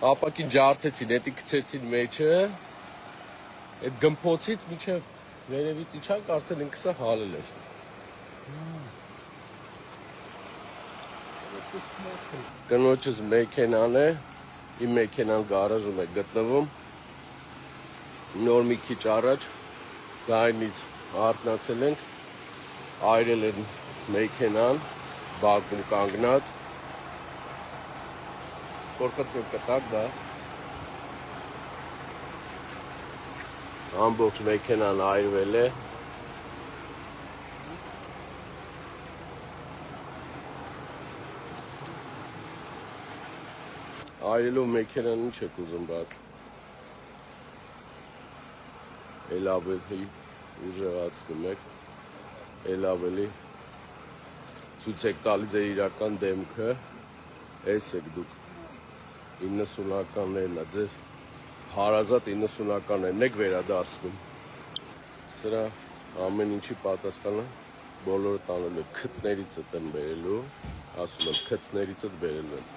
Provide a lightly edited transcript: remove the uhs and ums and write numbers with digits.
ապակին ջարդեցին, էդի գցեցին մեջը, այդ գմփոցից միջև վերևից իջանք, արդեն ինքսը հալել էր։ Կնոջս մեքենան է, իմ մեքենան գարաժում է գտնվում, նոր մի քիչ առաջ ձայնից արթնացել ենք, այրել են մեքենան, բակում կանգնած, Կորկատրոկ կտակ, դա ամբողջ մեքենան այրվել է, այրելով մեքենան ինչ եք ուզում բակ, էլ ավելի ուժեղացնում եք, էլ ավելի ցույց եք տալիս ձեր իրական դեմքը, էս եք դուք 90-ականներն է, ձեր հարազատ 90-ականներն եք վերադարձնում, սրա ամեն ինչի պատասխանը բոլորը տանելու եք, քթներիցդ եմ բերելու, ասում եմ քթներիցդ բերելու եմ։